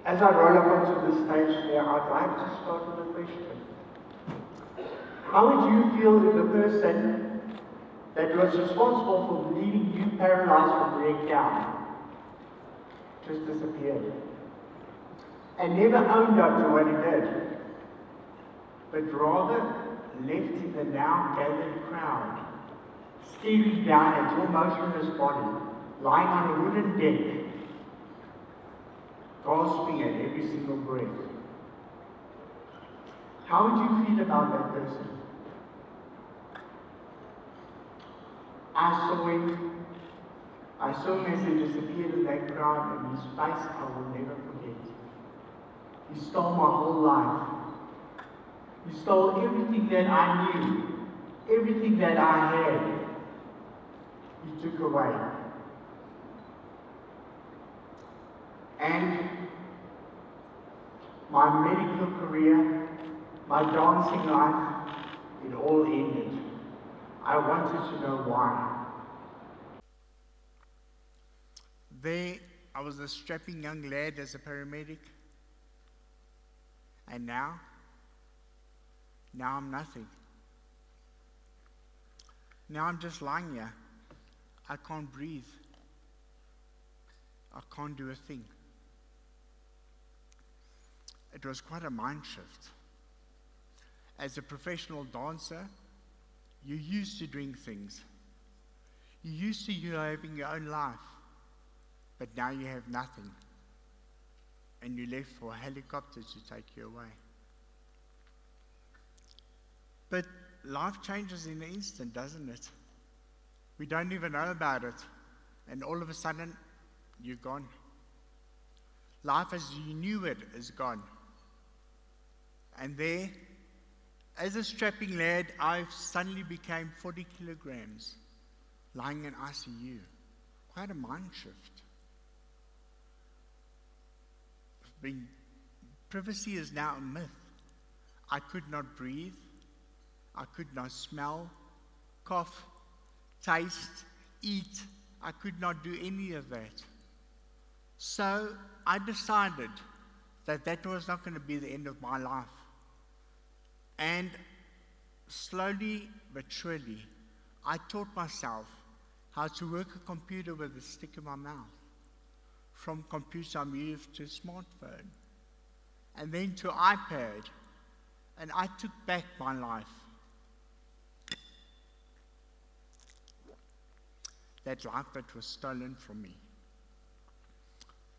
As I roll up onto the stage there, I'd like to start with a question. How would you feel if the person that was responsible for leaving you paralyzed from the neck down just disappeared and never owned up to what he did, but rather left in the now gathered crowd, staring down at your motionless body, lying on a wooden deck, gasping at every single breath? How would you feel about that person? I saw him as he disappeared in that crowd, and his face I will never forget. He stole my whole life. He stole everything that I knew, everything that I had. He took away. And my medical career, my dancing life, it all ended. I wanted to know why. There, I was a strapping young lad as a paramedic. And now I'm nothing. Now I'm just lying here. I can't breathe. I can't do a thing. It was quite a mind shift. As a professional dancer, you're used to doing things. You're used to you having your own life. But now you have nothing. And you're left for a helicopter to take you away. But life changes in an instant, doesn't it? We don't even know about it. And all of a sudden, you're gone. Life as you knew it is gone. And there, as a strapping lad, I suddenly became 40 kilograms, lying in ICU. Quite a mind shift. Privacy is now a myth. I could not breathe. I could not smell, cough, taste, eat. I could not do any of that. So I decided that that was not going to be the end of my life. And slowly but surely, I taught myself how to work a computer with a stick in my mouth. From computer I moved to smartphone, and then to iPad, and I took back my life. That life that was stolen from me.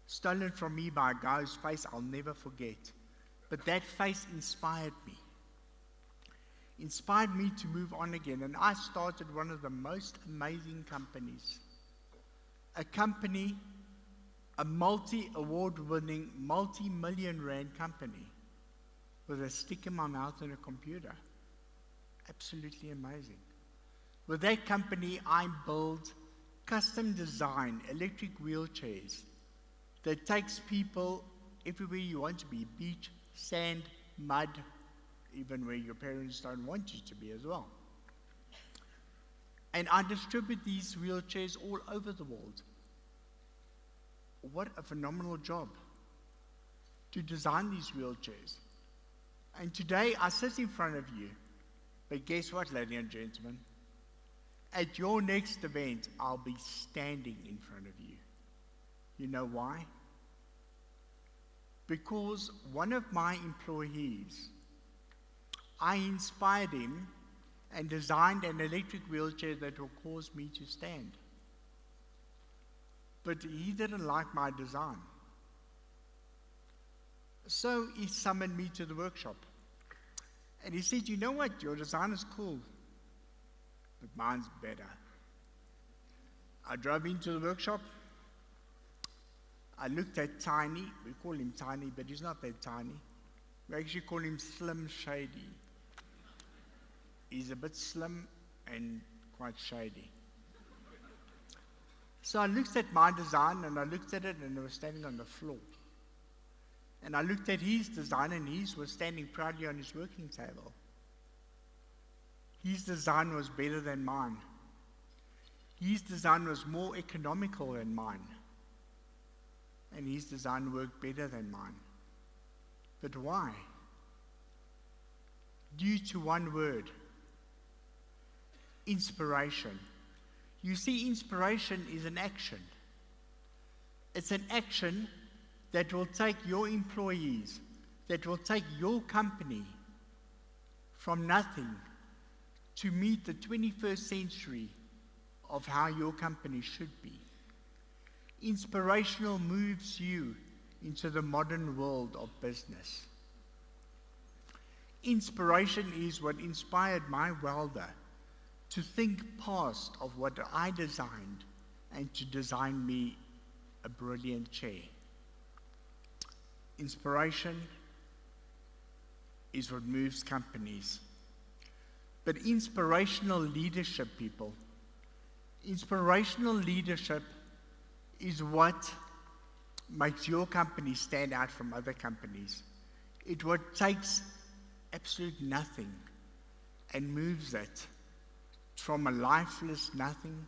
Stolen from me by a guy whose face I'll never forget. But that face inspired me. Inspired me to move on again, and I started one of the most amazing companies. A company, a multi-award-winning, multi-million rand company with a stick in my mouth and a computer. Absolutely amazing. With that company, I build custom design electric wheelchairs that takes people everywhere you want to be, beach, sand, mud, even where your parents don't want you to be as well. And I distribute these wheelchairs all over the world. What a phenomenal job to design these wheelchairs. And today I sit in front of you, but guess what, ladies and gentlemen? At your next event, I'll be standing in front of you. You know why? Because one of my employees, I inspired him and designed an electric wheelchair that will cause me to stand. But he didn't like my design. So he summoned me to the workshop. And he said, you know what, your design is cool, but mine's better. I drove into the workshop. I looked at Tiny. We call him Tiny, but he's not that tiny. We actually call him Slim Shady. He's a bit slim and quite shady. So I looked at my design, and I looked at it, and it was standing on the floor. And I looked at his design, and his was standing proudly on his working table. His design was better than mine. His design was more economical than mine. and his design worked better than mine. But why? Due to one word: inspiration. You see, inspiration is an action. It's an action that will take your employees, that will take your company from nothing to meet the 21st century of how your company should be. Inspirational moves you into the modern world of business. Inspiration is what inspired my welder to think past of what I designed and to design me a brilliant chair. Inspiration is what moves companies. But inspirational leadership, people, inspirational leadership is what makes your company stand out from other companies. It's what takes absolute nothing and moves it from a lifeless nothing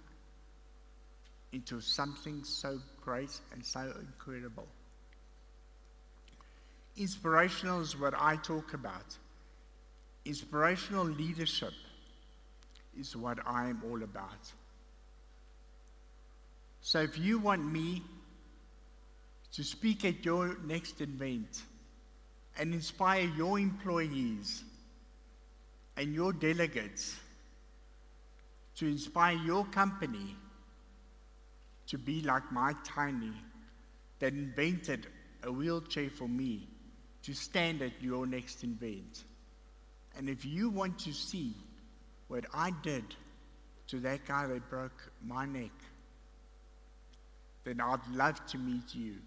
into something so great and so incredible. Inspirational is what I talk about. Inspirational leadership is what I am all about. So if you want me to speak at your next event and inspire your employees and your delegates, to inspire your company to be like my Tiny that invented a wheelchair for me to stand at your next event. And if you want to see what I did to that guy that broke my neck, then I'd love to meet you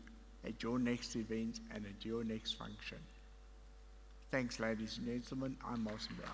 at your next event and at your next function. Thanks, ladies and gentlemen. I'm Martin Brown.